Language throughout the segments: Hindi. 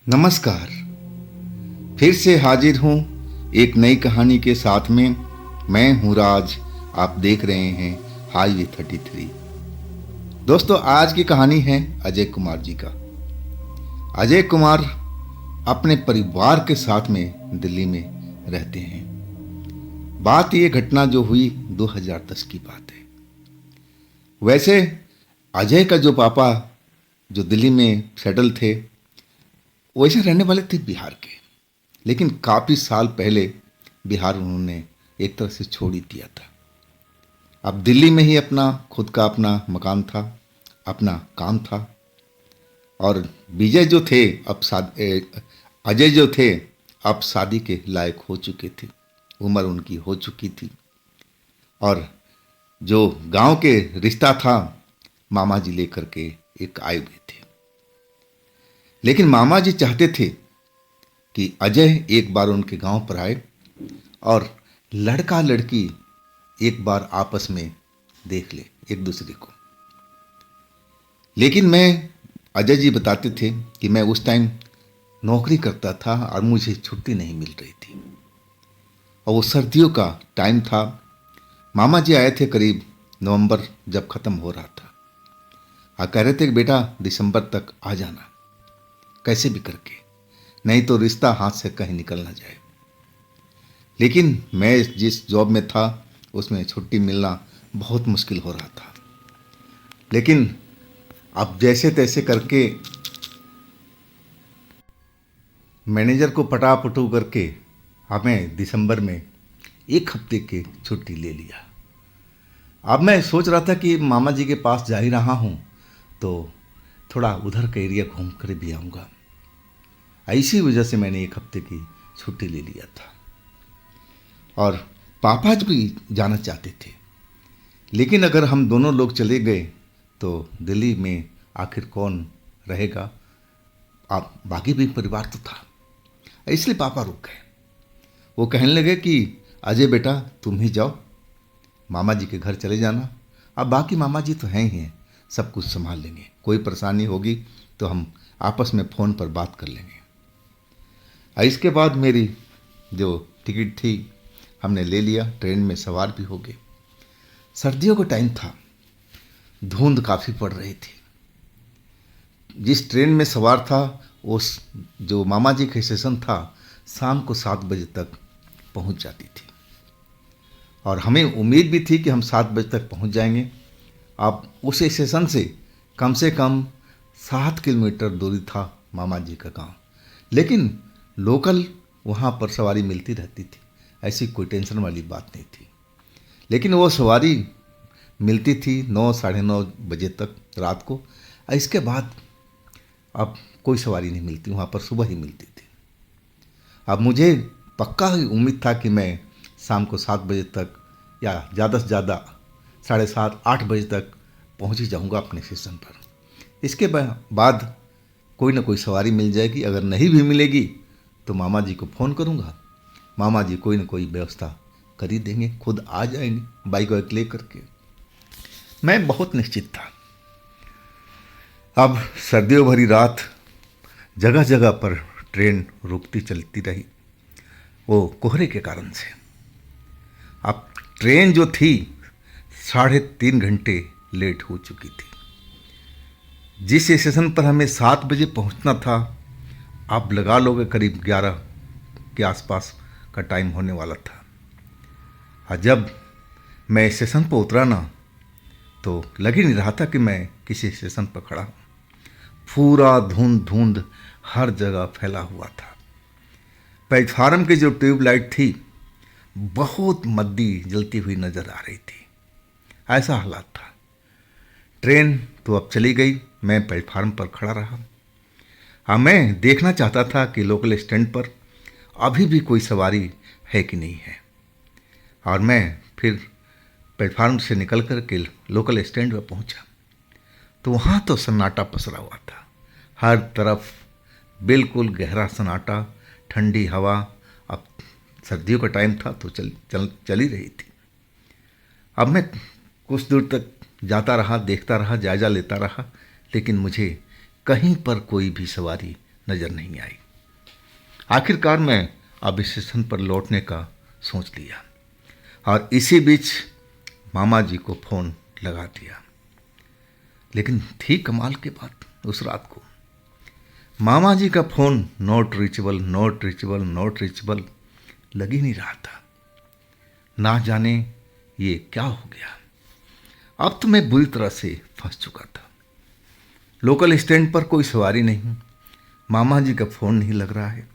नमस्कार। फिर से हाजिर हूँ एक नई कहानी के साथ में। मैं हूँ राज। आप देख रहे हैं हाईवे 33। दोस्तों, आज की कहानी है अजय कुमार जी का। अजय कुमार अपने परिवार के साथ में दिल्ली में रहते हैं। बात ये घटना जो हुई 2010 की बात है। वैसे अजय का जो पापा जो दिल्ली में सेटल थे, वैसे रहने वाले थे बिहार के, लेकिन काफ़ी साल पहले बिहार उन्होंने एक तरह से छोड़ ही दिया था। अब दिल्ली में ही अपना खुद का अपना मकान था, अपना काम था। और विजय जो थे अजय जो थे अब शादी के लायक हो चुके थे, उम्र उनकी हो चुकी थी। और जो गांव के रिश्ता था, मामा जी लेकर के एक आए हुए थे। लेकिन मामा जी चाहते थे कि अजय एक बार उनके गांव पर आए और लड़का लड़की एक बार आपस में देख ले एक दूसरे को। लेकिन मैं अजय जी बताते थे कि मैं उस टाइम नौकरी करता था और मुझे छुट्टी नहीं मिल रही थी, और वो सर्दियों का टाइम था। मामा जी आए थे करीब नवंबर, जब ख़त्म हो रहा था, और कह रहे थे कि बेटा दिसंबर तक आ जाना कैसे भी करके, नहीं तो रिश्ता हाथ से कहीं निकल ना जाए। लेकिन मैं जिस जॉब में था उसमें छुट्टी मिलना बहुत मुश्किल हो रहा था। लेकिन अब जैसे तैसे करके मैनेजर को पटापटू करके हमें दिसंबर में एक हफ्ते की छुट्टी ले लिया। अब मैं सोच रहा था कि मामा जी के पास जा ही रहा हूँ तो थोड़ा उधर का एरिया घूम कर भी आऊँगा। इसी वजह से मैंने एक हफ्ते की छुट्टी ले लिया था। और पापा जी भी जाना चाहते थे, लेकिन अगर हम दोनों लोग चले गए तो दिल्ली में आखिर कौन रहेगा। आप बाकी भी परिवार तो था, इसलिए पापा रुक गए। वो कहने लगे कि अजय बेटा तुम ही जाओ, मामा जी के घर चले जाना। अब बाकी मामा जी तो हैं ही हैं, सब कुछ संभाल लेंगे। कोई परेशानी होगी तो हम आपस में फ़ोन पर बात कर लेंगे। इसके बाद मेरी जो टिकट थी हमने ले लिया, ट्रेन में सवार भी हो गए। सर्दियों का टाइम था, धुंध काफ़ी पड़ रही थी। जिस ट्रेन में सवार था उस जो मामा जी का स्टेशन था, शाम को 7 बजे तक पहुंच जाती थी, और हमें उम्मीद भी थी कि हम 7 बजे तक पहुंच जाएंगे। अब उस स्टेशन से कम 7 किलोमीटर दूरी था मामा जी का गांव, लेकिन लोकल वहाँ पर सवारी मिलती रहती थी, ऐसी कोई टेंशन वाली बात नहीं थी। लेकिन वो सवारी मिलती थी 9 साढ़े 9 बजे तक रात को। इसके बाद अब कोई सवारी नहीं मिलती, वहाँ पर सुबह ही मिलती थी। अब मुझे पक्का ही उम्मीद था कि मैं शाम को 7 बजे तक या ज़्यादा से ज़्यादा 7:30 8 बजे तक पहुँच ही जाऊँगा अपने स्टेशन पर। इसके बाद कोई ना कोई सवारी मिल जाएगी। अगर नहीं भी मिलेगी तो मामा जी को फ़ोन करूँगा, मामा जी कोई ना कोई व्यवस्था कर ही देंगे, खुद आ जाएंगे बाइक वाइक ले करके। मैं बहुत निश्चित था। अब सर्दियों भरी रात, जगह जगह पर ट्रेन रुकती चलती रही, वो कोहरे के कारण से। अब ट्रेन जो थी 3.5 घंटे लेट हो चुकी थी। जिस स्टेशन पर हमें 7 बजे पहुंचना था, आप लगा लोगे करीब 11 के आसपास का टाइम होने वाला था। और जब मैं स्टेशन पर उतरा ना, तो लग ही नहीं रहा था कि मैं किसी स्टेशन पर खड़ा हूँ। पूरा धुंध धुंध हर जगह फैला हुआ था। प्लेटफार्म की जो ट्यूबलाइट थी बहुत मद्दी जलती हुई नजर आ रही थी, ऐसा हालात था। ट्रेन तो अब चली गई, मैं प्लेटफार्म पर खड़ा रहा। हाँ, मैं देखना चाहता था कि लोकल स्टैंड पर अभी भी कोई सवारी है कि नहीं है। और मैं फिर प्लेटफार्म से निकल कर के लोकल स्टैंड पर पहुंचा, तो वहाँ तो सन्नाटा पसरा हुआ था। हर तरफ बिल्कुल गहरा सन्नाटा, ठंडी हवा। अब सर्दियों का टाइम था तो चल ही रही थी। अब मैं कुछ दूर तक जाता रहा, देखता रहा, जायज़ा लेता रहा, लेकिन मुझे कहीं पर कोई भी सवारी नज़र नहीं आई। आखिरकार मैं अब स्टेशन पर लौटने का सोच लिया और इसी बीच मामा जी को फ़ोन लगा दिया। लेकिन थी कमाल की बात, उस रात को मामा जी का phone not reachable not reachable not reachable लग ही नहीं रहा था। ना जाने ये क्या हो गया। अब तो मैं बुरी तरह से फंस चुका था। लोकल स्टैंड पर कोई सवारी नहीं, मामा जी का फ़ोन नहीं लग रहा है।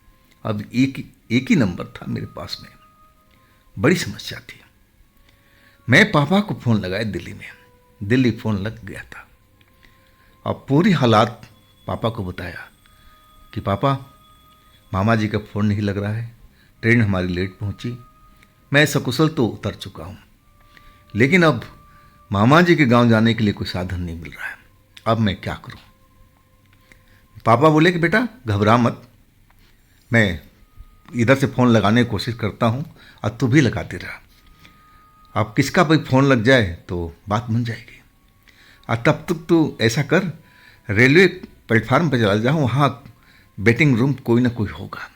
अब एक ही नंबर था मेरे पास में। बड़ी समस्या थी। मैं पापा को फ़ोन लगाया दिल्ली में, दिल्ली फ़ोन लग गया था और पूरी हालात पापा को बताया कि पापा मामा जी का फ़ोन नहीं लग रहा है, ट्रेन हमारी लेट पहुंची, मैं सकुशल तो उतर चुका हूं, लेकिन अब मामा जी के गांव जाने के लिए कोई साधन नहीं मिल रहा है, अब मैं क्या करूं। पापा बोले कि बेटा घबरा मत, मैं इधर से फ़ोन लगाने की कोशिश करता हूं और तू भी लगाते रहा। अब किसका भाई फ़ोन लग जाए तो बात बन जाएगी। और तब तक तू ऐसा कर, रेलवे प्लेटफार्म पर चला जा, वहाँ वेटिंग रूम कोई ना कोई होगा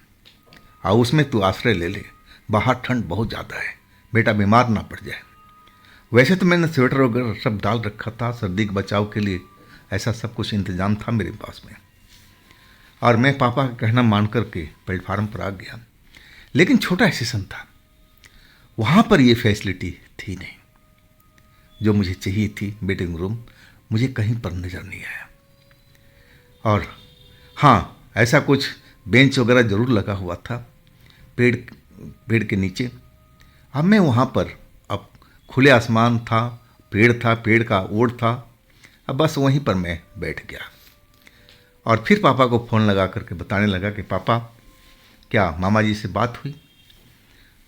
और उसमें तू आश्रय ले ले। बाहर ठंड बहुत ज़्यादा है, बेटा बीमार ना पड़ जाए। वैसे तो मैंने स्वेटर वगैरह सब डाल रखा था, सर्दी के बचाव के लिए ऐसा सब कुछ इंतजाम था मेरे पास में। और मैं पापा का कहना मान करके प्लेटफार्म पर आ गया। लेकिन छोटा स्टेशन था, वहाँ पर ये फैसिलिटी थी नहीं जो मुझे चाहिए थी। वेटिंग रूम मुझे कहीं पर नज़र नहीं आया। और हाँ, ऐसा कुछ बेंच वगैरह ज़रूर लगा हुआ था पेड़ के नीचे। अब मैं वहाँ पर, अब खुले आसमान था, पेड़ का ओट था, अब बस वहीं पर मैं बैठ गया और फिर पापा को फ़ोन लगा करके बताने लगा कि पापा क्या मामा जी से बात हुई।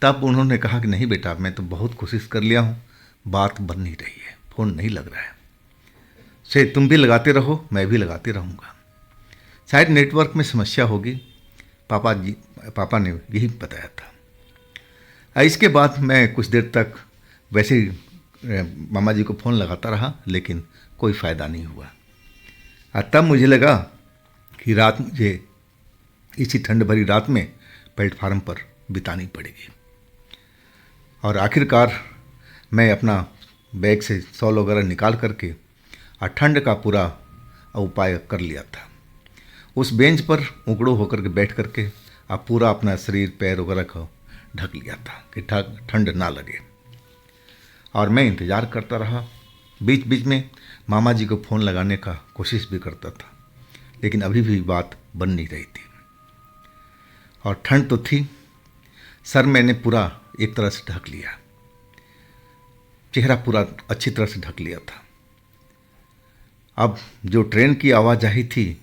तब उन्होंने कहा कि नहीं बेटा, मैं तो बहुत कोशिश कर लिया हूँ, बात बन नहीं रही है, फ़ोन नहीं लग रहा है। से तुम भी लगाते रहो, मैं भी लगाते रहूँगा, शायद नेटवर्क में समस्या होगी। पापा ने यही बताया था। इसके बाद मैं कुछ देर तक वैसे ही मामा जी को फ़ोन लगाता रहा, लेकिन कोई फ़ायदा नहीं हुआ। और तब मुझे लगा कि रात मुझे इसी ठंड भरी रात में प्लेटफार्म पर बितानी पड़ेगी। और आखिरकार मैं अपना बैग से शॉल वगैरह निकाल करके और ठंड का पूरा उपाय कर लिया था। उस बेंच पर उकड़ो होकर के बैठ करके अब पूरा अपना शरीर पैर वगैरह को ढक लिया था कि ठंड ना लगे। और मैं इंतज़ार करता रहा। बीच बीच में मामा जी को फ़ोन लगाने का कोशिश भी करता था, लेकिन अभी भी बात बन नहीं रही थी। और ठंड तो थी, सर मैंने पूरा एक तरह से ढक लिया, चेहरा पूरा अच्छी तरह से ढक लिया था। अब जो ट्रेन की आवाजाही थी,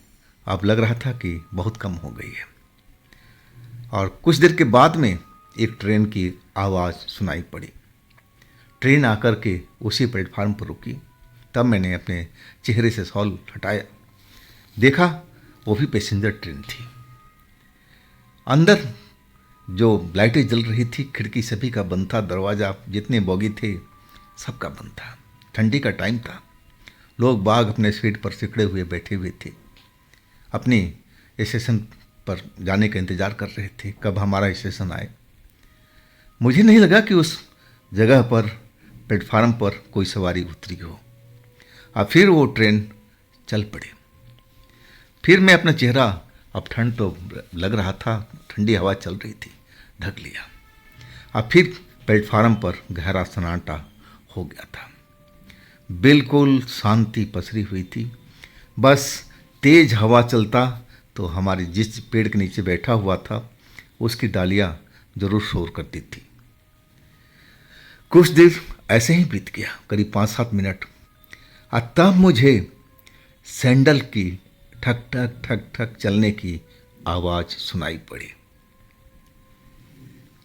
अब लग रहा था कि बहुत कम हो गई है। और कुछ देर के बाद में एक ट्रेन की आवाज़ सुनाई पड़ी। ट्रेन आकर के उसी प्लेटफार्म पर रुकी। तब मैंने अपने चेहरे से शॉल हटाया, देखा वो भी पैसेंजर ट्रेन थी। अंदर जो लाइटें जल रही थी, खिड़की सभी का बंद था, दरवाज़ा जितने बोगी थे सबका बंद था। ठंडी का टाइम था, लोग बाग अपने सीट पर सिकड़े हुए बैठे हुए थे, अपनी स्टेशन पर जाने का इंतज़ार कर रहे थे कब हमारा स्टेशन आए। मुझे नहीं लगा कि उस जगह पर प्लेटफार्म पर कोई सवारी उतरी हो। और फिर वो ट्रेन चल पड़ी। फिर मैं अपना चेहरा, अब ठंड तो लग रहा था, ठंडी हवा चल रही थी, ढक लिया। अब फिर प्लेटफार्म पर गहरा सन्नाटा हो गया था। बिल्कुल शांति पसरी हुई थी। बस तेज हवा चलता तो हमारी जिस पेड़ के नीचे बैठा हुआ था उसकी डालियां जरूर शोर करती थी। कुछ देर ऐसे ही बीत गया, करीब 5-7 मिनट। और तब मुझे सैंडल की ठक ठक ठक ठक चलने की आवाज़ सुनाई पड़ी।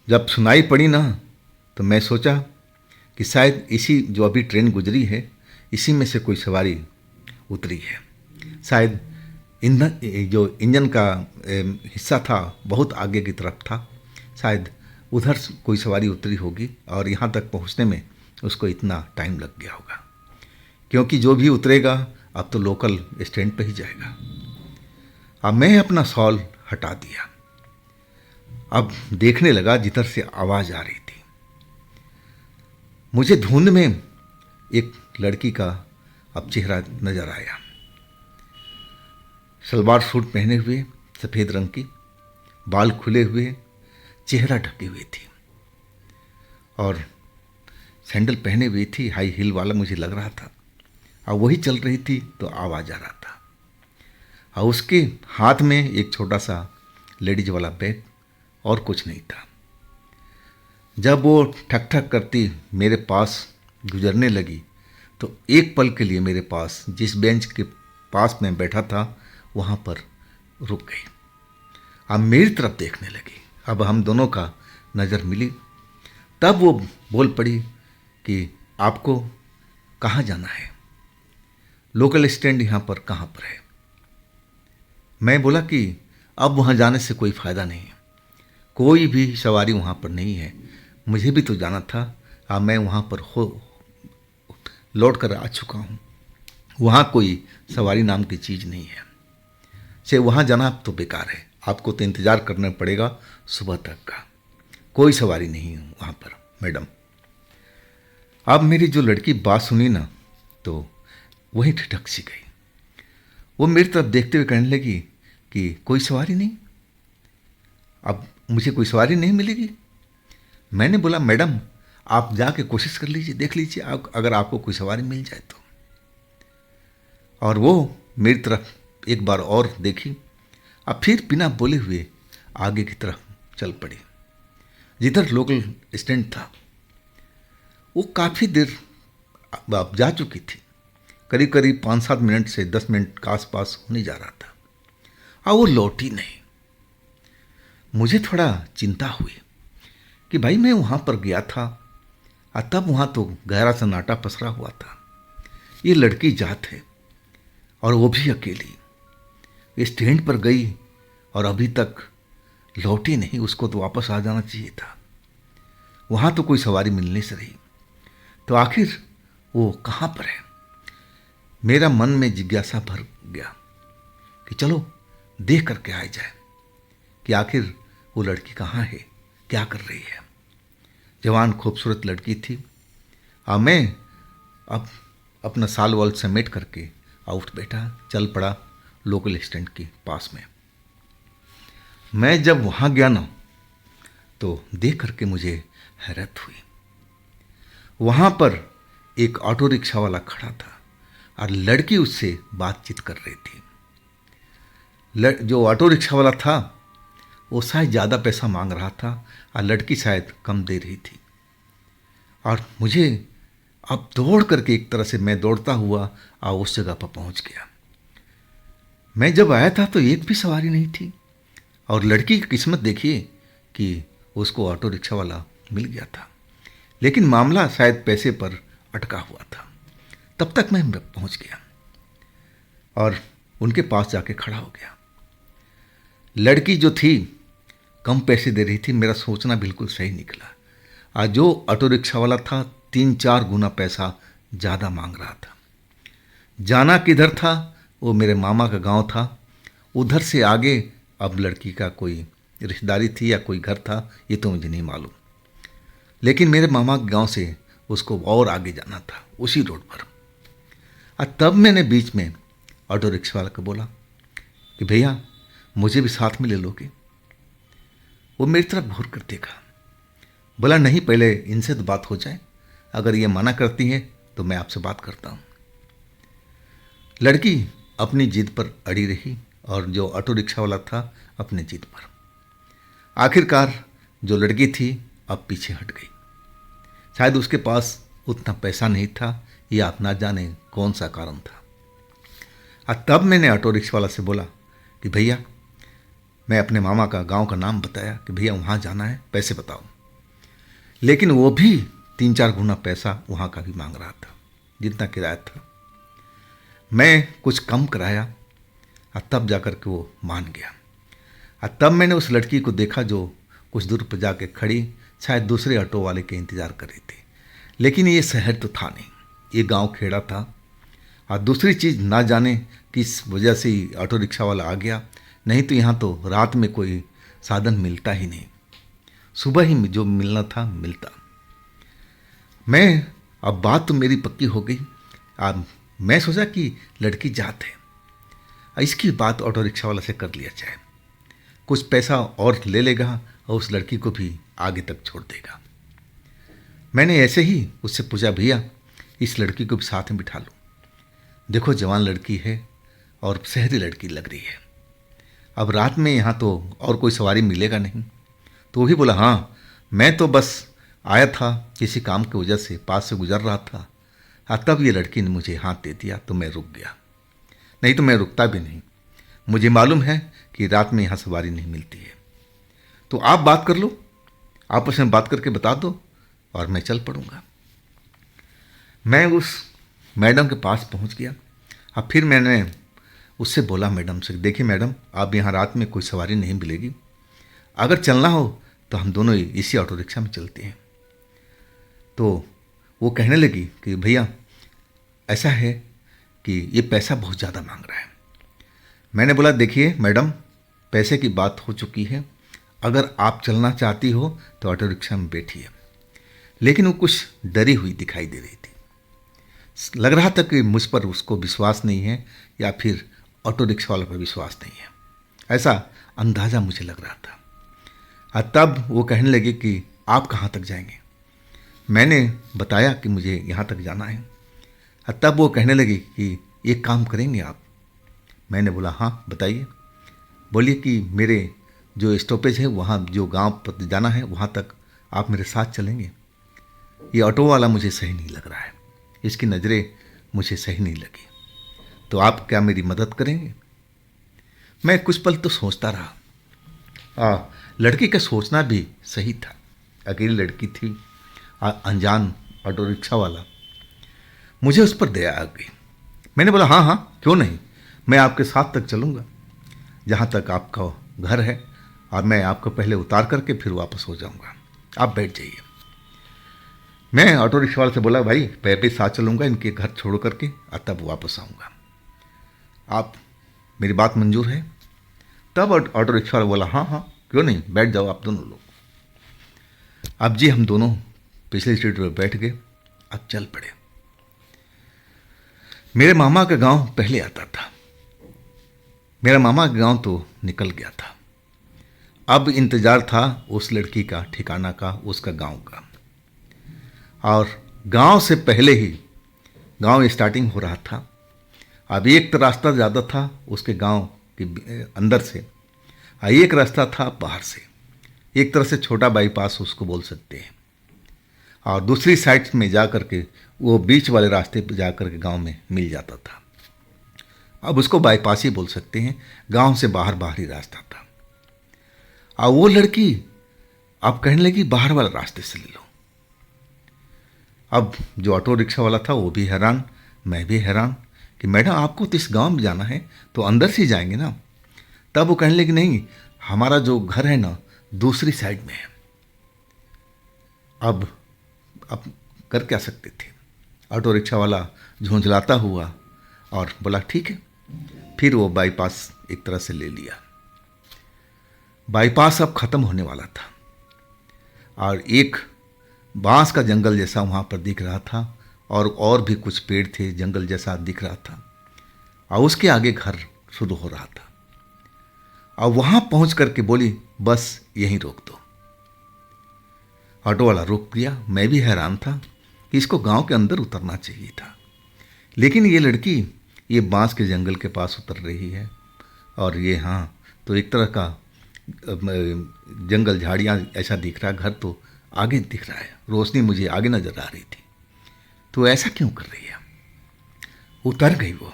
जब सुनाई पड़ी ना, तो मैं सोचा कि शायद इसी जो अभी ट्रेन गुजरी है, इसी में से कोई सवारी उतरी है। शायद ईंधन, जो इंजन का हिस्सा था बहुत आगे की तरफ था, शायद उधर कोई सवारी उतरी होगी और यहाँ तक पहुँचने में उसको इतना टाइम लग गया होगा, क्योंकि जो भी उतरेगा अब तो लोकल स्टैंड पे ही जाएगा। अब मैं अपना शॉल हटा दिया। अब देखने लगा जिधर से आवाज़ आ रही थी। मुझे धुंध में एक लड़की का अब चेहरा नजर आया। सलवार सूट पहने हुए, सफ़ेद रंग की, बाल खुले हुए, चेहरा ढके हुए थी और सैंडल पहने हुई थी, हाई हील वाला मुझे लग रहा था। और वही चल रही थी तो आवाज़ आ रहा था। और उसके हाथ में एक छोटा सा लेडीज वाला बैग और कुछ नहीं था। जब वो ठक ठक करती मेरे पास गुजरने लगी तो एक पल के लिए मेरे पास, जिस बेंच के पास मैं बैठा था, वहाँ पर रुक गई। अब मेरी तरफ देखने लगी। अब हम दोनों का नज़र मिली। तब वो बोल पड़ी कि आपको कहाँ जाना है, लोकल स्टैंड यहाँ पर कहाँ पर है। मैं बोला कि अब वहाँ जाने से कोई फ़ायदा नहीं है, कोई भी सवारी वहाँ पर नहीं है, मुझे भी तो जाना था। अब मैं वहाँ पर लौट कर आ चुका हूँ, वहाँ कोई सवारी नाम की चीज़ नहीं है, से वहाँ जाना तो बेकार है, आपको तो इंतज़ार करना पड़ेगा सुबह तक का, कोई सवारी नहीं है वहाँ पर मैडम। अब मेरी जो लड़की बात सुनी ना तो वही ठिठक सी गई। वो मेरी तरफ देखते हुए कहने लगी कि कोई सवारी नहीं, अब मुझे कोई सवारी नहीं मिलेगी। मैंने बोला मैडम आप जाके कोशिश कर लीजिए, देख लीजिए अगर आपको कोई सवारी मिल जाए तो। और वो मेरी तरफ एक बार और देखी, अब फिर बिना बोले हुए आगे की तरफ चल पड़ी जिधर लोकल स्टैंड था। वो काफ़ी देर अब जा चुकी थी, करीब करीब 5-7 मिनट से 10 मिनट के आसपास होने जा रहा था और वो लौटी नहीं। मुझे थोड़ा चिंता हुई कि भाई मैं वहाँ पर गया था और तब वहाँ तो गहरा सन्नाटा पसरा हुआ था, ये लड़की जात है और वो भी अकेली स्टैंड पर गई और अभी तक लौटी नहीं, उसको तो वापस आ जाना चाहिए था, वहाँ तो कोई सवारी मिलने से रही, तो आखिर वो कहाँ पर है। मेरा मन में जिज्ञासा भर गया कि चलो देख करके आ जाए कि आखिर वो लड़की कहाँ है, क्या कर रही है। जवान खूबसूरत लड़की थी। और मैं अब अपना साल वाल समेट करके उठ बैठा, चल पड़ा लोकल स्टैंड के पास में। मैं जब वहाँ गया ना तो देख करके मुझे हैरत हुई। वहाँ पर एक ऑटो रिक्शा वाला खड़ा था और लड़की उससे बातचीत कर रही थी। जो ऑटो रिक्शा वाला था वो शायद ज़्यादा पैसा मांग रहा था और लड़की शायद कम दे रही थी। और मुझे अब दौड़ करके, एक तरह से मैं दौड़ता हुआ उस जगह पर पहुंच गया। मैं जब आया था तो एक भी सवारी नहीं थी और लड़की की किस्मत देखिए कि उसको ऑटो रिक्शा वाला मिल गया था, लेकिन मामला शायद पैसे पर अटका हुआ था। तब तक मैं पहुंच गया और उनके पास जाके खड़ा हो गया। लड़की जो थी कम पैसे दे रही थी, मेरा सोचना बिल्कुल सही निकला। आज जो ऑटो रिक्शा वाला था 3-4 गुना पैसा ज़्यादा मांग रहा था। जाना किधर था, वो मेरे मामा का गांव था, उधर से आगे अब लड़की का कोई रिश्तेदारी थी या कोई घर था, ये तो मुझे नहीं मालूम, लेकिन मेरे मामा के गांव से उसको और आगे जाना था उसी रोड पर। और तब मैंने बीच में ऑटो रिक्शा वाला को बोला कि भैया मुझे भी साथ में ले लोगे। वो मेरी तरफ घूर कर देखा, बोला नहीं, पहले इनसे तो बात हो जाए, अगर ये मना करती हैं तो मैं आपसे बात करता हूँ। लड़की अपनी जिद पर अड़ी रही और जो ऑटो रिक्शा वाला था अपने जिद पर। आखिरकार जो लड़की थी अब पीछे हट गई। शायद उसके पास उतना पैसा नहीं था या आप ना जाने कौन सा कारण था। और तब मैंने ऑटो रिक्शा वाला से बोला कि भैया, मैं अपने मामा का गांव का नाम बताया कि भैया वहाँ जाना है, पैसे बताओ। लेकिन वो भी 3-4 गुना पैसा वहाँ का भी मांग रहा था जितना किराया था। मैं कुछ कम कराया और तब जाकर के वो मान गया। और तब मैंने उस लड़की को देखा जो कुछ दूर पर जाके खड़ी, शायद दूसरे ऑटो वाले के इंतज़ार कर रही थी। लेकिन ये शहर तो था नहीं, ये गांव खेड़ा था। और दूसरी चीज़, ना जाने किस वजह से ऑटो रिक्शा वाला आ गया नहीं तो यहाँ तो रात में कोई साधन मिलता ही नहीं, सुबह ही जो मिलना था मिलता। मैं अब बात तो मेरी पक्की हो गई। अब मैं सोचा कि लड़की जात है, इसकी बात ऑटो रिक्शा वाला से कर लिया जाए, कुछ पैसा और ले लेगा और उस लड़की को भी आगे तक छोड़ देगा। मैंने ऐसे ही उससे पूछा, भैया इस लड़की को भी साथ में बिठा लो, देखो जवान लड़की है और शहरी लड़की लग रही है, अब रात में यहाँ तो और कोई सवारी मिलेगा नहीं। तो वो भी बोला, हाँ मैं तो बस आया था किसी काम की वजह से, पास से गुजर रहा था, तब ये लड़की ने मुझे हाथ दे दिया तो मैं रुक गया, नहीं तो मैं रुकता भी नहीं, मुझे मालूम है कि रात में यहाँ सवारी नहीं मिलती है। तो आप बात कर लो, आपस में बात करके बता दो और मैं चल पड़ूंगा। मैं उस मैडम के पास पहुंच गया। अब फिर मैंने उससे बोला मैडम से, देखिए मैडम आप यहाँ रात में कोई सवारी नहीं मिलेगी, अगर चलना हो तो हम दोनों इसी ऑटो रिक्शा में चलते हैं। तो वो कहने लगी कि भैया ऐसा है कि ये पैसा बहुत ज़्यादा मांग रहा है। मैंने बोला, देखिए मैडम पैसे की बात हो चुकी है, अगर आप चलना चाहती हो तो ऑटो रिक्शा में बैठिए। लेकिन वो कुछ डरी हुई दिखाई दे रही थी, लग रहा था कि मुझ पर उसको विश्वास नहीं है या फिर ऑटो रिक्शा वाले पर विश्वास नहीं है, ऐसा अंदाज़ा मुझे लग रहा था। और तब वो कहने लगी कि आप कहाँ तक जाएंगे। मैंने बताया कि मुझे यहाँ तक जाना है। और तब वो कहने लगी कि एक काम करेंगे आप। मैंने बोला, हाँ बताइए। बोलिए कि मेरे जो स्टॉपेज है वहाँ जो गांव पर जाना है वहाँ तक आप मेरे साथ चलेंगे। ये ऑटो वाला मुझे सही नहीं लग रहा है, इसकी नज़रें मुझे सही नहीं लगी, तो आप क्या मेरी मदद करेंगे। मैं कुछ पल तो सोचता रहा। लड़की का सोचना भी सही था, अकेली लड़की थी, अनजान ऑटो रिक्शा वाला। मुझे उस पर दया आ गई। मैंने बोला, हाँ हाँ क्यों नहीं, मैं आपके साथ तक चलूँगा जहाँ तक आपका घर है, और मैं आपको पहले उतार करके फिर वापस हो जाऊँगा, आप बैठ जाइए। मैं ऑटो रिक्शा वाले से बोला, भाई मैं भी साथ चलूँगा, इनके घर छोड़ करके तब वापस आऊँगा, आप मेरी बात मंजूर है। तब ऑटो रिक्शा वाला बोला, हाँ हाँ क्यों नहीं, बैठ जाओ आप दोनों लोग। अब जी हम दोनों पिछली सीट पर बैठ गए, अब चल पड़े। मेरे मामा का गांव पहले आता था, मेरा मामा का गांव तो निकल गया था, अब इंतज़ार था उस लड़की का ठिकाना का, उसका गांव का। और गांव से पहले ही गांव स्टार्टिंग हो रहा था। अब एक तो रास्ता ज़्यादा था उसके गांव के अंदर से, और एक रास्ता था बाहर से, एक तरह से छोटा बाईपास उसको बोल सकते हैं, और दूसरी साइड में जा कर के वो बीच वाले रास्ते पर जा कर के गाँव में मिल जाता था। अब उसको बाईपास ही बोल सकते हैं, गांव से बाहर बाहर ही रास्ता था। और वो लड़की अब कहने लगी बाहर वाला रास्ते से ले लो। अब जो ऑटो रिक्शा वाला था वो भी हैरान, मैं भी हैरान कि मैडम आपको तो इस गांव में जाना है तो अंदर से ही जाएंगे ना। तब वो कहने लगी, नहीं हमारा जो घर है ना दूसरी साइड में है। अब कर क्या सकते थे। ऑटो रिक्शा वाला झुंझलाता हुआ और बोला ठीक है। फिर वो बाईपास एक तरह से ले लिया। बाईपास अब ख़त्म होने वाला था और एक बांस का जंगल जैसा वहाँ पर दिख रहा था, और भी कुछ पेड़ थे, जंगल जैसा दिख रहा था, और उसके आगे घर शुरू हो रहा था। और वहाँ पहुँच करके बोली, बस यहीं रोक दो। ऑटो वाला रुक गया। मैं भी हैरान था कि इसको गांव के अंदर उतरना चाहिए था, लेकिन ये लड़की ये बांस के जंगल के पास उतर रही है, और ये हाँ तो एक तरह का जंगल झाड़ियाँ ऐसा दिख रहा है, घर तो आगे दिख रहा है, रोशनी मुझे आगे नजर आ रही थी। तो ऐसा क्यों कर रही है। उतर गई वो।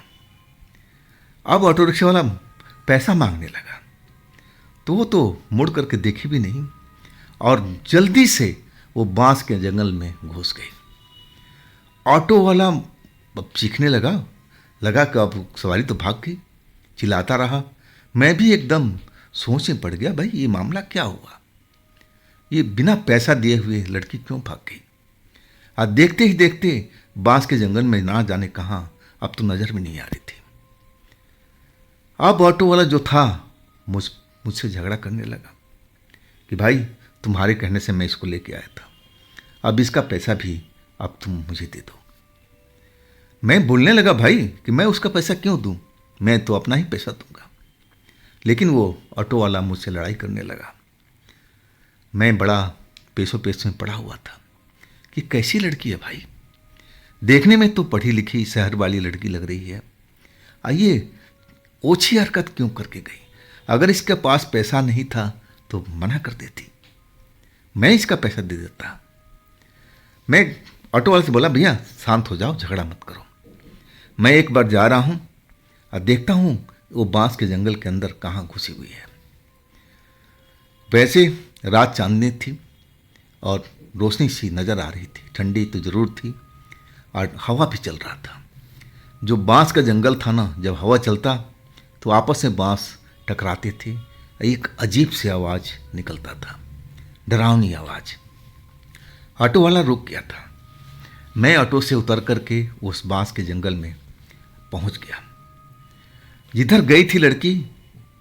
अब ऑटो रिक्शा वाला पैसा मांगने लगा, तो वो तो मुड़ करके देखी भी नहीं और जल्दी से वो बांस के जंगल में घुस गई। ऑटो वाला अब चीखने लगा कि अब सवारी तो भाग गई, चिल्लाता रहा। मैं भी एकदम सोच में पड़ गया, भाई ये मामला क्या हुआ, ये बिना पैसा दिए हुए लड़की क्यों भाग गई। और देखते ही देखते बांस के जंगल में ना जाने कहाँ अब तो नज़र में नहीं आ रही थी। अब ऑटो वाला जो था मुझसे झगड़ा करने लगा कि भाई तुम्हारे कहने से मैं इसको लेके आया था, अब इसका पैसा भी अब तुम मुझे दे दो। मैं बोलने लगा भाई कि मैं उसका पैसा क्यों दूं, मैं तो अपना ही पैसा दूंगा। लेकिन वो ऑटो वाला मुझसे लड़ाई करने लगा। मैं बड़ा पेशो पेश में पड़ा हुआ था कि कैसी लड़की है भाई, देखने में तो पढ़ी लिखी शहर वाली लड़की लग रही है, आइए ओछी हरकत क्यों करके गई। अगर इसके पास पैसा नहीं था तो मना कर देती, मैं इसका पैसा दे देता। मैं ऑटो वाले से बोला भैया शांत हो जाओ, झगड़ा मत करो, मैं एक बार जा रहा हूँ और देखता हूँ वो बांस के जंगल के अंदर कहाँ घुसी हुई है। वैसे रात चांदनी थी और रोशनी सी नज़र आ रही थी, ठंडी तो ज़रूर थी और हवा भी चल रहा था। जो बांस का जंगल था ना, जब हवा चलता तो आपस में बांस टकराते थे, एक अजीब सी आवाज़ निकलता था, डरावनी आवाज़। ऑटो वाला रुक गया था। मैं ऑटो से उतर करके उस बांस के जंगल में पहुंच गया। जिधर गई थी लड़की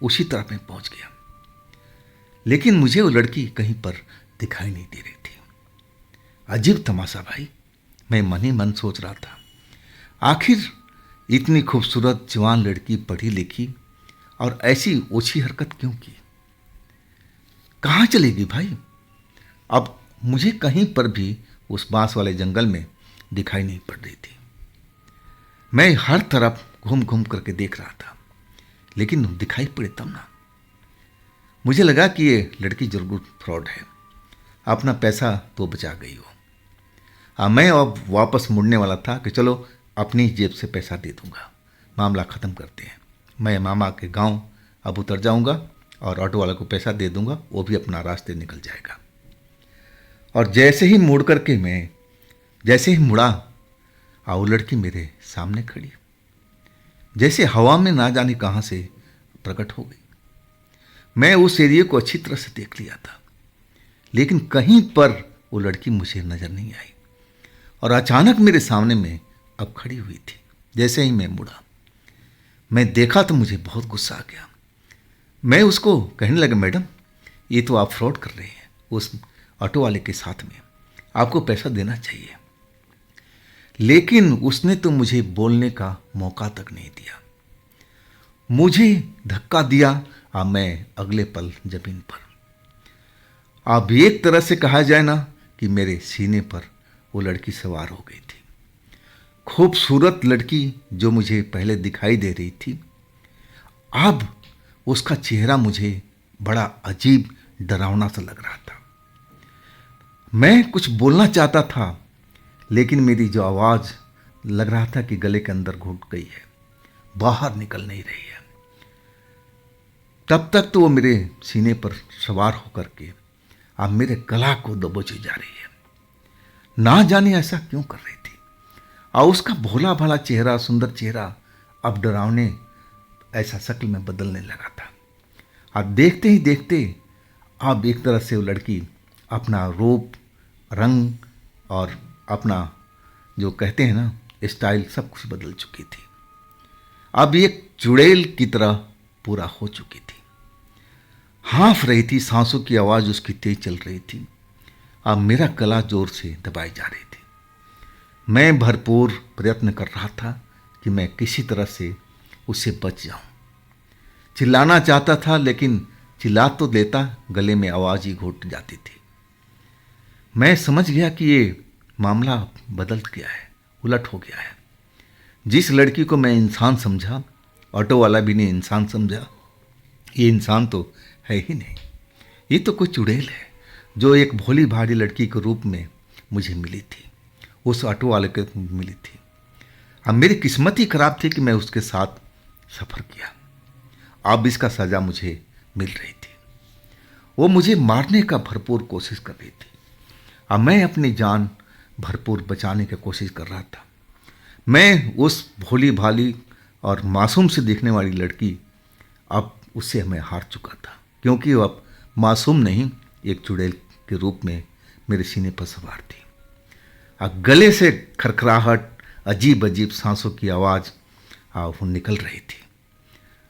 उसी तरफ मैं पहुंच गया, लेकिन मुझे वो लड़की कहीं पर दिखाई नहीं दे रही थी। अजीब तमाशा भाई, मैं मन ही मन सोच रहा था, आखिर इतनी खूबसूरत जवान लड़की, पढ़ी लिखी, और ऐसी ओछी हरकत क्यों की, कहाँ चलेगी भाई। अब मुझे कहीं पर भी उस बांस वाले जंगल में दिखाई नहीं पड़ रही थी। मैं हर तरफ घूम घूम करके देख रहा था, लेकिन दिखाई पड़े तब ना। मुझे लगा कि ये लड़की जरूर फ्रॉड है, अपना पैसा तो बचा गई हो। मैं अब वापस मुड़ने वाला था कि चलो अपनी जेब से पैसा दे दूंगा, मामला ख़त्म करते हैं। मैं मामा के गांव अब उतर जाऊंगा और ऑटो वाला को पैसा दे दूंगा, वो भी अपना रास्ते निकल जाएगा। और जैसे ही मुड़ करके मैं जैसे ही मुड़ा, वो लड़की मेरे सामने खड़ी, जैसे हवा में ना जाने कहाँ से प्रकट हो गई। मैं उस एरिया को अच्छी तरह से देख लिया था, लेकिन कहीं पर वो लड़की मुझे नज़र नहीं आई, और अचानक मेरे सामने में अब खड़ी हुई थी। जैसे ही मैं मुड़ा, मैं देखा तो मुझे बहुत गुस्सा आ गया। मैं उसको कहने लगा, मैडम ये तो आप फ्रॉड कर रहे हैं, उस ऑटो वाले के साथ में आपको पैसा देना चाहिए। लेकिन उसने तो मुझे बोलने का मौका तक नहीं दिया, मुझे धक्का दिया और मैं अगले पल जमीन पर। अब एक तरह से कहा जाए ना कि मेरे सीने पर वो लड़की सवार हो गई थी। खूबसूरत लड़की जो मुझे पहले दिखाई दे रही थी, अब उसका चेहरा मुझे बड़ा अजीब डरावना सा लग रहा था। मैं कुछ बोलना चाहता था, लेकिन मेरी जो आवाज़ लग रहा था कि गले के अंदर घुट गई है, बाहर निकल नहीं रही है। तब तक तो वो मेरे सीने पर सवार होकर के अब मेरे गला को दबोचे जा रही है। ना जाने ऐसा क्यों कर रही थी, और उसका भोला भाला चेहरा, सुंदर चेहरा अब डरावने ऐसा शक्ल में बदलने लगा था। अब देखते ही देखते अब एक तरह से वो लड़की अपना रूप, रंग और अपना जो कहते हैं ना स्टाइल, सब कुछ बदल चुकी थी। अब एक चुड़ैल की तरह पूरा हो चुकी थी, हाँफ रही थी, सांसों की आवाज़ उसकी तेज चल रही थी। अब मेरा गला जोर से दबाई जा रही थी। मैं भरपूर प्रयत्न कर रहा था कि मैं किसी तरह से उससे बच जाऊं। चिल्लाना चाहता था, लेकिन चिल्ला तो लेता, गले में आवाज़ ही घुट जाती थी। मैं समझ गया कि ये मामला बदल गया है, उलट हो गया है। जिस लड़की को मैं इंसान समझा, ऑटो वाला भी नहीं इंसान समझा, ये इंसान तो है ही नहीं, ये तो कोई चुड़ैल है जो एक भोली भाली लड़की के रूप में मुझे मिली थी, उस ऑटो वाले को मिली थी। अब मेरी किस्मत ही खराब थी कि मैं उसके साथ सफ़र किया। अब इसका सज़ा मुझे मिल रही थी। वो मुझे मारने का भरपूर कोशिश कर रही थी, अब मैं अपनी जान भरपूर बचाने की कोशिश कर रहा था। मैं उस भोली भाली और मासूम से दिखने वाली लड़की, अब उससे मैं हार चुका था, क्योंकि वो अब मासूम नहीं, एक चुड़ैल के रूप में मेरे सीने पर सवार थी। अब गले से खरखराहट, अजीब अजीब सांसों की आवाज़ वो निकल रही थी।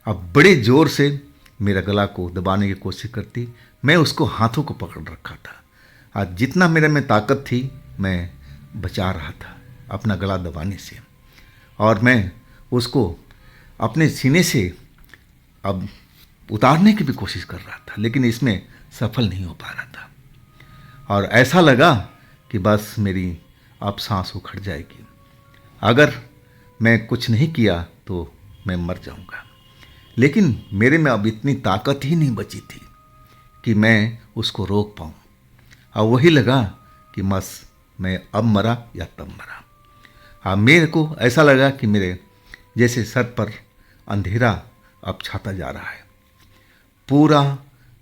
अब बड़े ज़ोर से मेरा गला को दबाने की कोशिश करती। मैं उसको हाथों को पकड़ रखा था। आज जितना मेरे में ताकत थी मैं बचा रहा था अपना गला दबाने से, और मैं उसको अपने सीने से अब उतारने की भी कोशिश कर रहा था, लेकिन इसमें सफल नहीं हो पा रहा था। और ऐसा लगा कि बस मेरी अब सांस उखड़ जाएगी, अगर मैं कुछ नहीं किया तो मैं मर जाऊंगा। लेकिन मेरे में अब इतनी ताकत ही नहीं बची थी कि मैं उसको रोक पाऊँ। और वही लगा कि बस मैं अब मरा या तब मरा। हाँ, मेरे को ऐसा लगा कि मेरे जैसे सर पर अंधेरा अब छाता जा रहा है पूरा।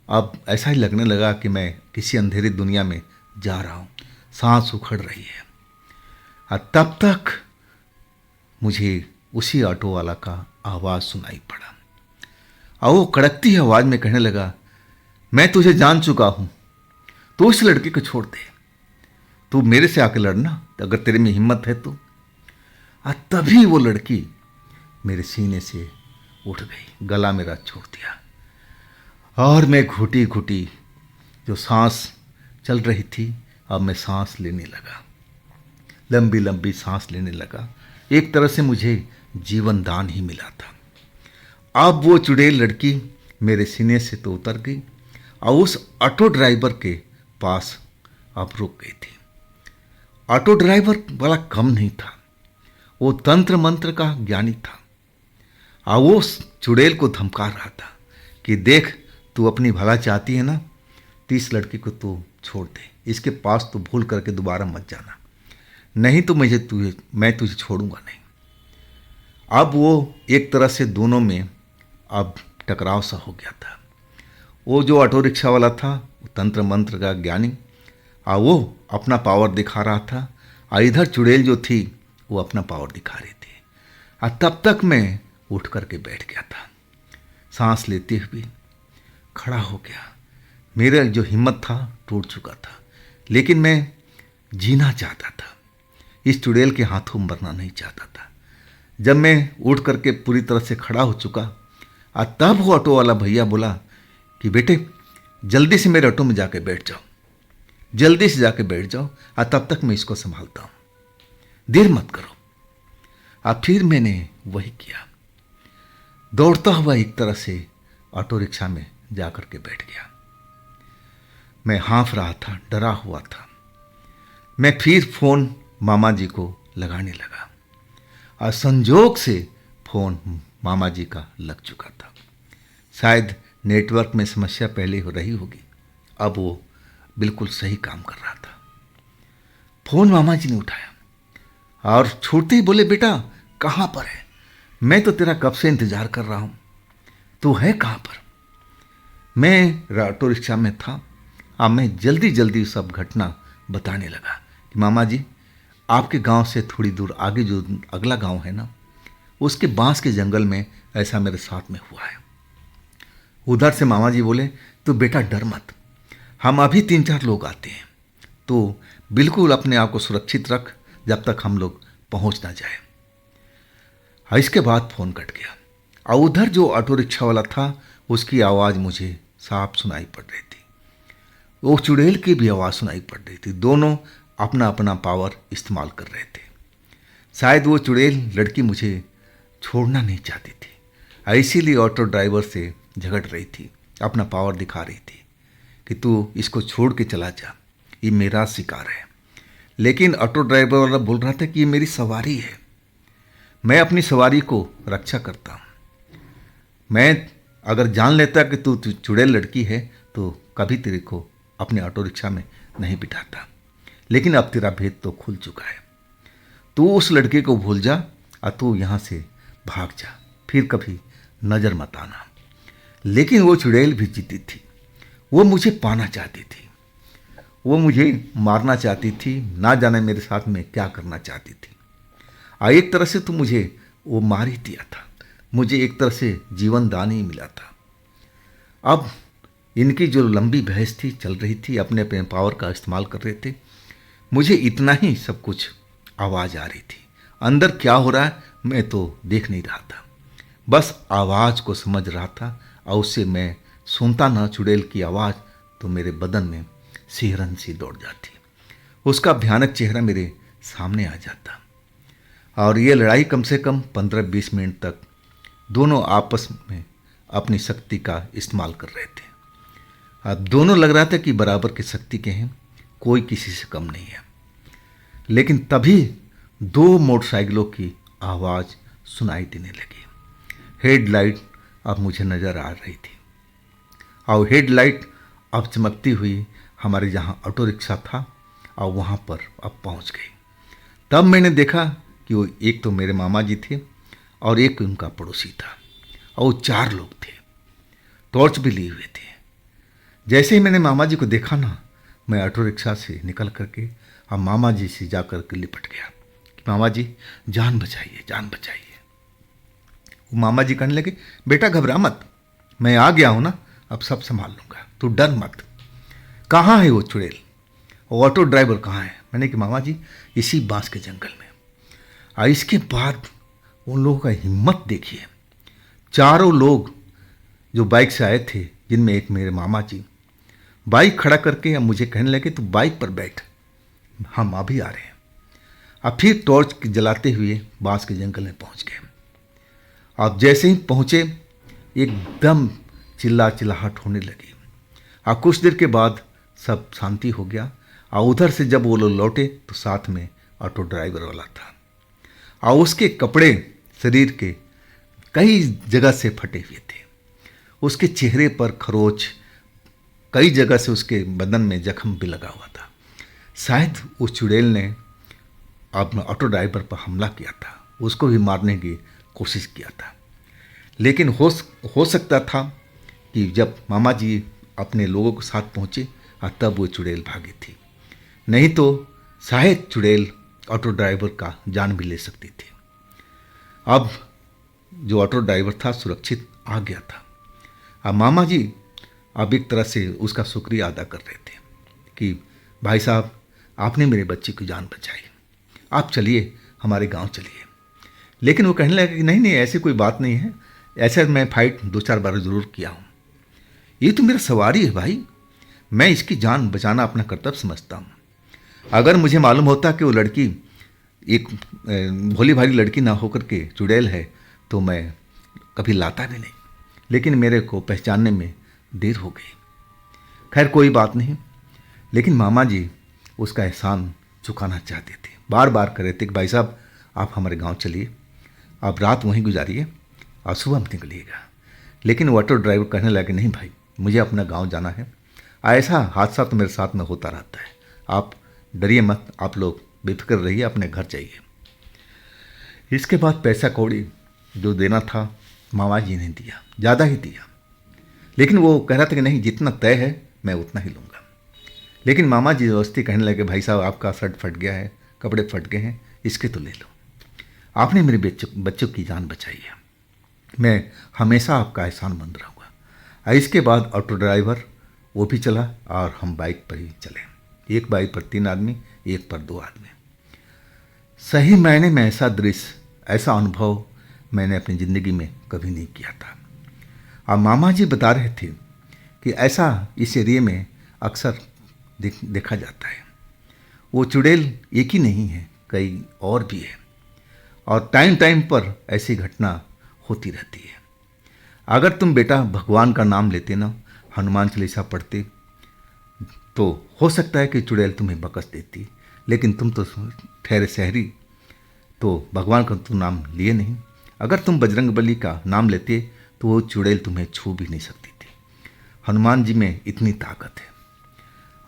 अब ऐसा ही लगने लगा कि मैं किसी अंधेरी दुनिया में जा रहा हूँ, सांस उखड़ रही है। तब तक मुझे उसी ऑटो वाला का आवाज़ सुनाई पड़ा, और वो कड़कती आवाज़ में कहने लगा, मैं तुझे जान चुका हूँ, तू इस लड़की को छोड़ दे, तू मेरे से आके लड़ना अगर तेरे में हिम्मत है तो। तभी वो लड़की मेरे सीने से उठ गई, गला मेरा छोड़ दिया, और मैं घुटी घुटी जो सांस चल रही थी, अब मैं सांस लेने लगा, लंबी लंबी सांस लेने लगा। एक तरह से मुझे जीवन दान ही मिला था। अब वो चुड़ैल लड़की मेरे सीने से तो उतर गई, और उस ऑटो ड्राइवर के पास अब रुक गई थी। ऑटो ड्राइवर बड़ा कम नहीं था, वो तंत्र मंत्र का ज्ञानी था, और वो उस चुड़ैल को धमका रहा था कि देख, तू अपनी भला चाहती है ना, तो इस लड़की को तू छोड़ दे, इसके पास तो भूल करके दोबारा मत जाना, नहीं तो मैं तुझे छोड़ूंगा नहीं। अब वो एक तरह से दोनों में अब टकराव सा हो गया था। वो जो ऑटो रिक्शा वाला था वो तंत्र मंत्र का ज्ञानी, और वो अपना पावर दिखा रहा था, और इधर चुड़ैल जो थी वो अपना पावर दिखा रही थी। और तब तक मैं उठ करके बैठ गया था, सांस लेते हुए खड़ा हो गया। मेरा जो हिम्मत था टूट चुका था, लेकिन मैं जीना चाहता था, इस चुड़ैल के हाथों मरना नहीं चाहता था। जब मैं उठ करके पूरी तरह से खड़ा हो चुका, और तब वो ऑटो वाला भैया बोला कि बेटे जल्दी से मेरे ऑटो में जाके बैठ जाओ, जल्दी से जाके बैठ जाओ, और तब तक मैं इसको संभालता हूँ, देर मत करो। और फिर मैंने वही किया, दौड़ता हुआ एक तरह से ऑटो रिक्शा में जा कर के बैठ गया। मैं हाँफ रहा था, डरा हुआ था। मैं फिर फ़ोन मामा जी को लगाने लगा, और संजोग से फ़ोन मामा जी का लग चुका था। शायद नेटवर्क में समस्या पहले हो रही होगी, अब वो बिल्कुल सही काम कर रहा था। फ़ोन मामा जी ने उठाया और छूटते ही बोले, बेटा कहाँ पर है, मैं तो तेरा कब से इंतज़ार कर रहा हूँ, तू है कहाँ पर। मैं ऑटो रिक्शा में था, अब मैं जल्दी जल्दी सब घटना बताने लगा कि मामा जी, आपके गांव से थोड़ी दूर आगे जो अगला गांव है ना, उसके बांस के जंगल में ऐसा मेरे साथ में हुआ है। उधर से मामा जी बोले, तो बेटा डर मत, हम अभी 3-4 लोग आते हैं, तो बिल्कुल अपने आप को सुरक्षित रख जब तक हम लोग पहुंच ना जाए। इसके बाद फ़ोन कट गया, और उधर जो ऑटो रिक्शा वाला था उसकी आवाज़ मुझे साफ सुनाई पड़ रही थी, वो चुड़ैल की भी आवाज़ सुनाई पड़ रही थी। दोनों अपना अपना पावर इस्तेमाल कर रहे थे। शायद वो चुड़ैल लड़की मुझे छोड़ना नहीं चाहती थी, इसीलिए ऑटो ड्राइवर से झगड़ रही थी, अपना पावर दिखा रही थी कि तू इसको छोड़ के चला जा, ये मेरा शिकार है। लेकिन ऑटो ड्राइवर वाला बोल रहा था कि ये मेरी सवारी है, मैं अपनी सवारी को रक्षा करता हूँ। मैं अगर जान लेता कि तू चुड़ैल लड़की है तो कभी तेरे को अपने ऑटो रिक्शा में नहीं बिठाता, लेकिन अब तेरा भेद तो खुल चुका है। तू उस लड़के को भूल जा और तू यहाँ से भाग जा, फिर कभी नज़र मत आना। लेकिन वो चुड़ैल भी जीती थी, वो मुझे पाना चाहती थी, वो मुझे मारना चाहती थी, ना जाने मेरे साथ में क्या करना चाहती थी। एक तरह से तो मुझे वो मार ही दिया था, मुझे एक तरह से जीवन दान ही मिला था। अब इनकी जो लंबी बहस थी चल रही थी, अपने अपने पावर का इस्तेमाल कर रहे थे, मुझे इतना ही सब कुछ आवाज़ आ रही थी। अंदर क्या हो रहा है मैं तो देख नहीं रहा था, बस आवाज़ को समझ रहा था और उससे मैं सुनता ना चुड़ैल की आवाज़ तो मेरे बदन में सिहरन सी दौड़ जाती। उसका भयानक चेहरा मेरे सामने आ जाता और ये लड़ाई कम से कम 15-20 मिनट तक दोनों आपस में अपनी शक्ति का इस्तेमाल कर रहे थे। अब दोनों लग रहा था कि बराबर की शक्ति के हैं, कोई किसी से कम नहीं है। लेकिन तभी 2 मोटरसाइकिलों की आवाज़ सुनाई देने लगी। हेडलाइट अब मुझे नज़र आ रही थी और हेडलाइट अब चमकती हुई हमारे जहाँ ऑटो रिक्शा था और वहाँ पर अब पहुँच गई। तब मैंने देखा कि वो एक तो मेरे मामा जी थे और एक उनका पड़ोसी था और वो 4 लोग थे, टॉर्च भी लिए हुए थे। जैसे ही मैंने मामा जी को देखा ना, मैं ऑटो रिक्शा से निकल करके अब मामा जी से जा कर के लिपट गया कि मामा जी जान बचाइए, जान बचाइए। वो मामा जी कहने लगे, बेटा घबरा मत, मैं आ गया हूँ ना, अब सब संभाल लूँगा, तू डर मत। कहाँ है वो चुड़ैल, वो ऑटो ड्राइवर कहाँ है? मैंने कहा मामा जी इसी बांस के जंगल में। और इसके बाद उन लोगों का हिम्मत देखिए, 4 लोग जो बाइक से आए थे, जिनमें एक मेरे मामा जी, बाइक खड़ा करके अब मुझे कहने लगे तू बाइक पर बैठ, हम अभी आ रहे हैं। अब फिर टॉर्च जलाते हुए बांस के जंगल में पहुंच गए। अब जैसे ही पहुंचे एकदम चिल्लाहट होने लगी और कुछ देर के बाद सब शांति हो गया। और उधर से जब वो लोग लौटे तो साथ में ऑटो ड्राइवर वाला था और उसके कपड़े शरीर के कई जगह से फटे हुए थे, उसके चेहरे पर खरोच, कई जगह से उसके बदन में जख्म भी लगा हुआ था। शायद उस चुड़ैल ने अपने ऑटो ड्राइवर पर हमला किया था, उसको भी मारने की कोशिश किया था। लेकिन हो सकता था कि जब मामा जी अपने लोगों के साथ पहुँचे और तब वो चुड़ैल भागी थी, नहीं तो शायद चुड़ैल ऑटो ड्राइवर का जान भी ले सकती थी। अब जो ऑटो ड्राइवर था सुरक्षित आ गया था। अब मामा जी अब एक तरह से उसका शुक्रिया अदा कर रहे थे कि भाई साहब आपने मेरे बच्चे की जान बचाई, आप चलिए हमारे गांव चलिए। लेकिन वो कहने लगा कि नहीं नहीं ऐसी कोई बात नहीं है, ऐसा मैं फाइट 2-4 बार ज़रूर किया हूँ, ये तो मेरा सवारी है भाई, मैं इसकी जान बचाना अपना कर्तव्य समझता हूँ। अगर मुझे मालूम होता कि वो लड़की एक भोली भाली लड़की ना होकर के चुड़ैल है तो मैं कभी लाता भी नहीं, लेकिन मेरे को पहचानने में देर हो गई। खैर कोई बात नहीं, लेकिन मामा जी उसका एहसान चुकाना चाहते थे, बार बार कह रहे थे कि भाई साहब आप हमारे गांव चलिए, आप रात वहीं गुजारिए और सुबह में निकलिएगा। लेकिन वो ऑटो ड्राइवर कहने लगे नहीं भाई मुझे अपना गांव जाना है, ऐसा हादसा तो मेरे साथ में होता रहता है, आप डरिए मत, आप लोग बेफिक्र रहिए, अपने घर जाइए। इसके बाद पैसा कौड़ी जो देना था मामा जी ने दिया, ज़्यादा ही दिया, लेकिन वो कह रहा था कि नहीं जितना तय है मैं उतना ही लूँगा। लेकिन मामा जी दोस्ती कहने लगे भाई साहब आपका शर्ट फट गया है, कपड़े फट गए हैं, इसके तो ले लो, आपने मेरे बच्चों की जान बचाई है, मैं हमेशा आपका एहसानमंद रहूँगा। इसके बाद ऑटो ड्राइवर वो भी चला और हम बाइक पर ही चले, एक बाइक पर 3 आदमी, एक पर 2 आदमी। सही मायने में ऐसा दृश्य, ऐसा अनुभव मैंने अपनी ज़िंदगी में कभी नहीं किया था। और मामा जी बता रहे थे कि ऐसा इस एरिए में अक्सर देखा जाता है। वो चुड़ैल एक ही नहीं है, कई और भी है और टाइम टाइम पर ऐसी घटना होती रहती है। अगर तुम बेटा भगवान का नाम लेते ना, हनुमान चालीसा पढ़ते, तो हो सकता है कि चुड़ैल तुम्हें बकस देती, लेकिन तुम तो ठहरे शहरी, तो भगवान का तुम नाम लिए नहीं। अगर तुम बजरंगबली का नाम लेते तो वो चुड़ैल तुम्हें छू भी नहीं सकती थी। हनुमान जी में इतनी ताकत है।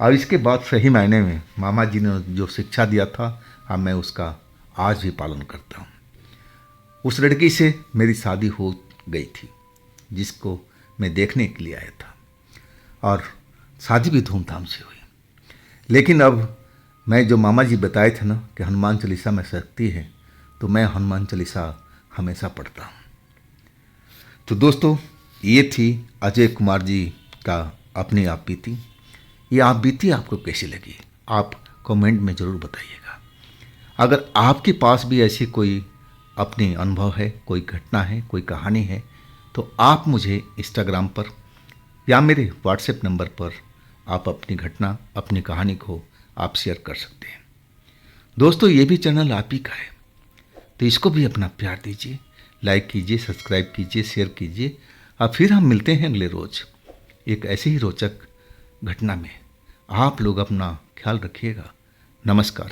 और इसके बाद सही मायने में मामा जी ने जो शिक्षा दिया था, हाँ मैं उसका आज भी पालन करता हूँ। उस लड़की से मेरी शादी हो गई थी जिसको मैं देखने के लिए आया था और शादी भी धूमधाम से हुई। लेकिन अब मैं जो मामा जी बताए थे ना कि हनुमान चालीसा में शक्ति है, तो मैं हनुमान चालीसा हमेशा पढ़ता हूँ। तो दोस्तों ये थी अजय कुमार जी का अपनी आप बीती। ये आप बीती आपको कैसी लगी, आप कमेंट में ज़रूर बताइएगा। अगर आपके पास भी ऐसी कोई अपनी अनुभव है, कोई घटना है, कोई कहानी है, तो आप मुझे इंस्टाग्राम पर या मेरे व्हाट्सएप नंबर पर आप अपनी घटना, अपनी कहानी को आप शेयर कर सकते हैं। दोस्तों, ये भी चैनल आप ही का है, तो इसको भी अपना प्यार दीजिए, लाइक कीजिए, सब्सक्राइब कीजिए, शेयर कीजिए। और फिर हम मिलते हैं अगले रोज एक ऐसी ही रोचक घटना में। आप लोग अपना ख्याल रखिएगा। नमस्कार।